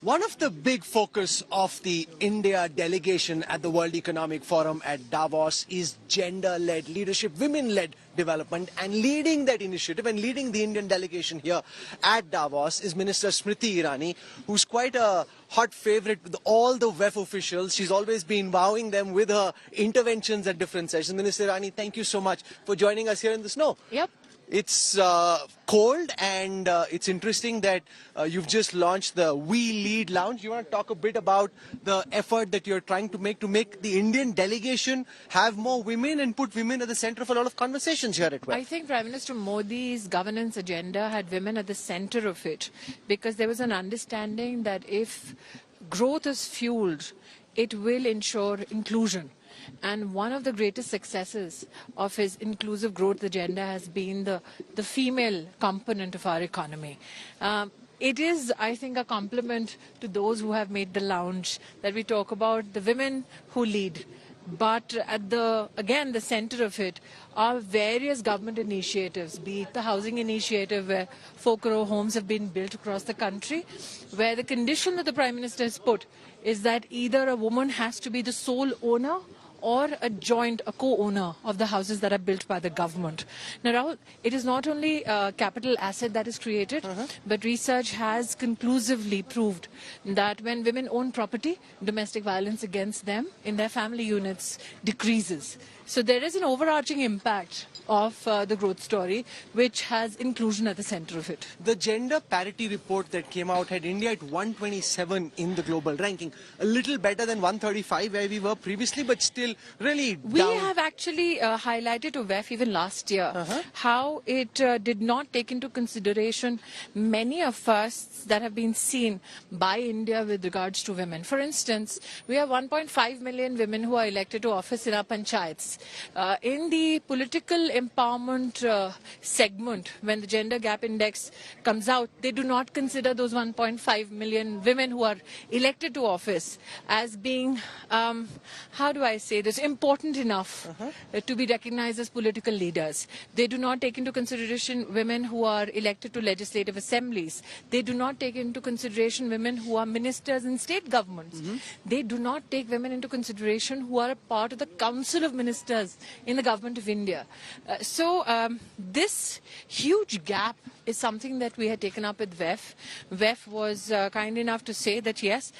One of the big focus of the India delegation at the World Economic Forum at Davos is gender-led leadership, women-led development, and leading that initiative and leading the Indian delegation here at Davos is Minister Smriti Irani, who's quite a hot favorite with all the WEF officials. She's always been wowing them with her interventions at different sessions. Minister Irani, thank you so much for joining us here in the snow. Yep. It's cold and it's interesting that you've just launched the We Lead Lounge. You want to talk a bit about the effort that you're trying to make the Indian delegation have more women and put women at the center of a lot of conversations here at WEF? I think Prime Minister Modi's governance agenda had women at the center of it because there was an understanding that if growth is fueled, it will ensure inclusion. And one of the greatest successes of his inclusive growth agenda has been the female component of our economy. It is, I think, a compliment to those who have made the lounge that we talk about the women who lead. But at the center of it are various government initiatives, be it the housing initiative where 4 crore homes have been built across the country, where the condition that the Prime Minister has put is that either a woman has to be the sole owner or a co-owner of the houses that are built by the government. Now, Rahul, it is not only a capital asset that is created, but research has conclusively proved that when women own property, domestic violence against them in their family units decreases. So there is an overarching impact of the growth story, which has inclusion at the center of it. The gender parity report that came out had India at 127 in the global ranking, a little better than 135 where we were previously, but still really down. We have actually highlighted to WEF even last year how it did not take into consideration many of firsts that have been seen by India with regards to women. For instance, we have 1.5 million women who are elected to office in our panchayats. In the political empowerment segment, when the gender gap index comes out, they do not consider those 1.5 million women who are elected to office as being, how do I say this, important enough to be recognized as political leaders. They do not take into consideration women who are elected to legislative assemblies. They do not take into consideration women who are ministers in state governments. They do not take women into consideration who are a part of the Council of Ministers in the government of India. So this huge gap is something that we had taken up with WEF. WEF was kind enough to say that yes,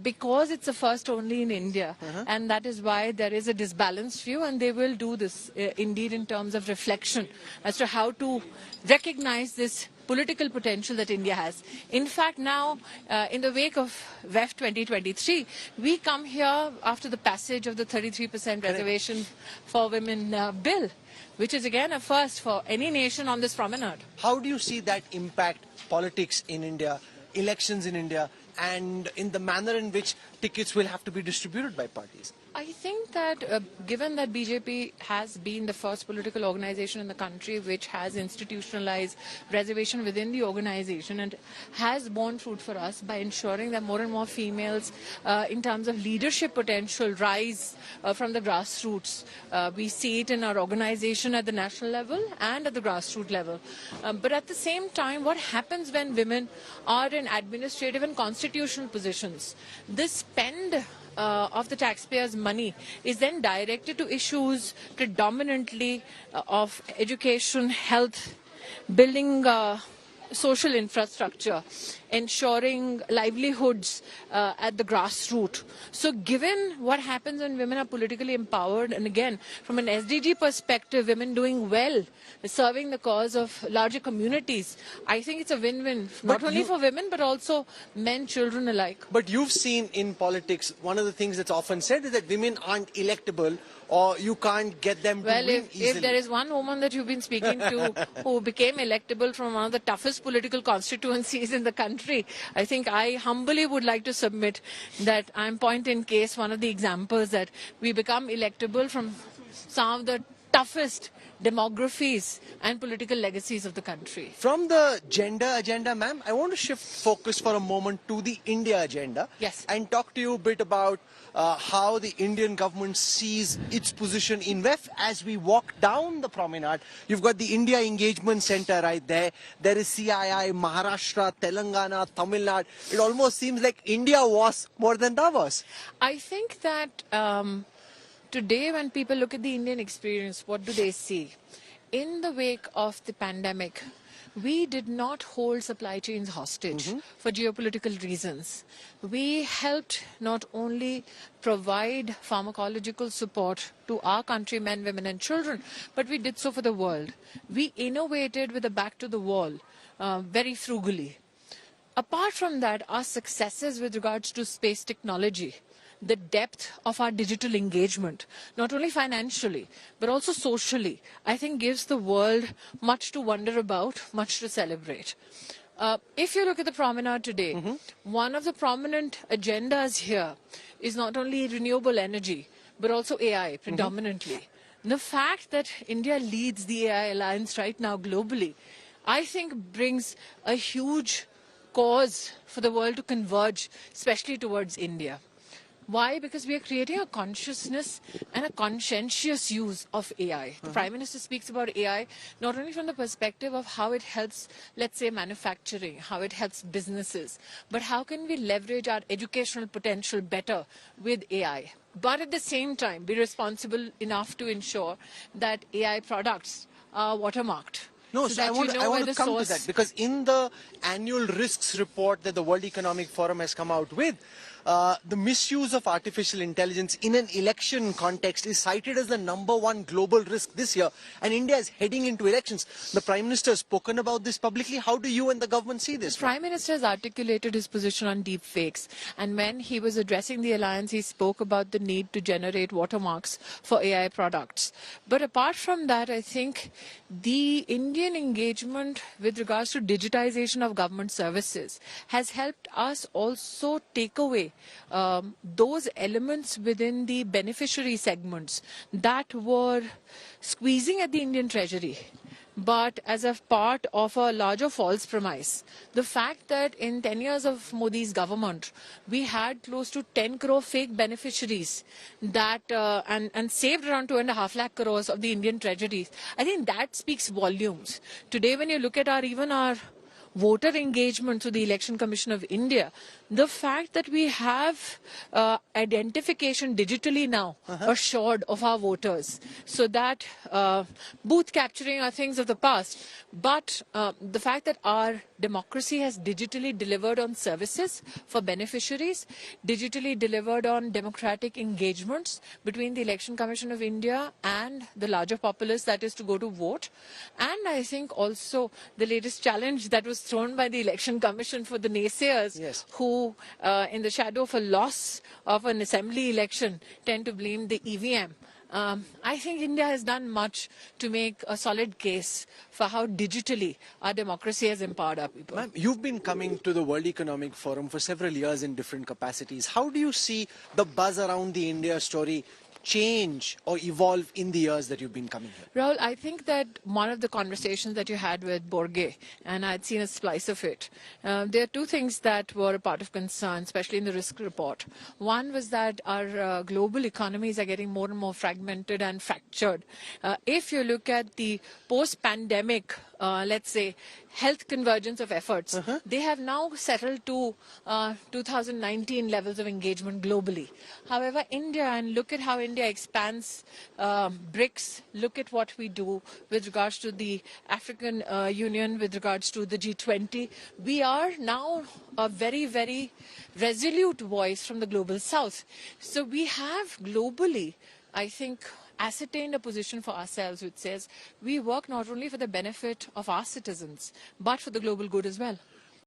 because it's a first only in India, and that is why there is a disbalanced view, and they will do this indeed in terms of reflection as to how to recognize this political potential that India has. In fact, now, in the wake of WEF 2023, we come here after the passage of the 33% reservation for women bill, which is again a first for any nation on this promenade. How do you see that impact politics in India, elections in India, and in the manner in which tickets will have to be distributed by parties? I think that given that BJP has been the first political organization in the country which has institutionalized reservation within the organization and has borne fruit for us by ensuring that more and more females in terms of leadership potential rise from the grassroots. We see it in our organization at the national level and at the grassroots level. But at the same time, what happens when women are in administrative and constitutional positions? This spend of the taxpayers' money is then directed to issues predominantly of education, health, building social infrastructure, ensuring livelihoods at the grassroots. So given what happens when women are politically empowered, and again, from an SDG perspective, women doing well, serving the cause of larger communities, I think it's a win-win, not only for women, but also men, children alike. But you've seen in politics, one of the things that's often said is that women aren't electable, or you can't get them to win easily. If there is one woman that you've been speaking to who became electable from one of the toughest political constituencies in the country, I think I humbly would like to submit that I'm point in case one of the examples that we become electable from some of the toughest demographies and political legacies of the country. From the gender agenda, ma'am, I want to shift focus for a moment to the India agenda. Yes. And talk to you a bit about how the Indian government sees its position in WEF as we walk down the promenade. You've got the India Engagement Center right there. There is CII, Maharashtra, Telangana, Tamil Nadu. It almost seems like India was more than Davos. I think that today when people look at the Indian experience, what do they see? In the wake of the pandemic, we did not hold supply chains hostage for geopolitical reasons. We helped not only provide pharmacological support to our countrymen, women and children, but we did so for the world. We innovated with a back to the wall, very frugally. Apart from that, our successes with regards to space technology, the depth of our digital engagement, not only financially, but also socially, I think gives the world much to wonder about, much to celebrate. If you look at the promenade today, one of the prominent agendas here is not only renewable energy, but also AI predominantly. The fact that India leads the AI alliance right now globally, I think brings a huge cause for the world to converge, especially towards India. Why? Because we are creating a consciousness and a conscientious use of AI. The Prime Minister speaks about AI not only from the perspective of how it helps, let's say, manufacturing, how it helps businesses, but how can we leverage our educational potential better with AI. But at the same time, be responsible enough to ensure that AI products are watermarked. No, so so that I want where to the come to source. that because in the annual risks report that the World Economic Forum has come out with, the misuse of artificial intelligence in an election context is cited as the #1 global risk this year, and India is heading into elections. The Prime Minister has spoken about this publicly. How do you and the government see this? The Prime Minister has articulated his position on deep fakes, and when he was addressing the alliance, he spoke about the need to generate watermarks for AI products. But apart from that, I think the Indian engagement with regards to digitization of government services has helped us also take away those elements within the beneficiary segments that were squeezing at the Indian treasury. But as a part of a larger false premise, the fact that in 10 years of Modi's government, we had close to 10 crore fake beneficiaries that and saved around 2.5 lakh crores of the Indian treasuries, I think that speaks volumes. Today, when you look at even our voter engagement to the Election Commission of India, the fact that we have identification digitally now assured of our voters, so that booth capturing are things of the past, but the fact that our democracy has digitally delivered on services for beneficiaries, digitally delivered on democratic engagements between the Election Commission of India and the larger populace that is to go to vote. And I think also the latest challenge that was thrown by the Election Commission for the naysayers, Yes, who in the shadow of a loss of an assembly election tend to blame the EVM. I think India has done much to make a solid case for how digitally our democracy has empowered our people. Ma'am, you've been coming to the World Economic Forum for several years in different capacities. How do you see the buzz around the India story change or evolve in the years that you've been coming here? Rahul, I think that one of the conversations that you had with Borge, and I'd seen a splice of it, there are two things that were a part of concern, especially in the risk report. One was that our global economies are getting more and more fragmented and fractured. If you look at the post-pandemic, let's say, health convergence of efforts, they have now settled to 2019 levels of engagement globally. However, India, and look at how India expands BRICS, look at what we do with regards to the African Union, with regards to the G20. We are now a very, very resolute voice from the global south. So we have globally, I think, ascertained a position for ourselves which says we work not only for the benefit of our citizens, but for the global good as well.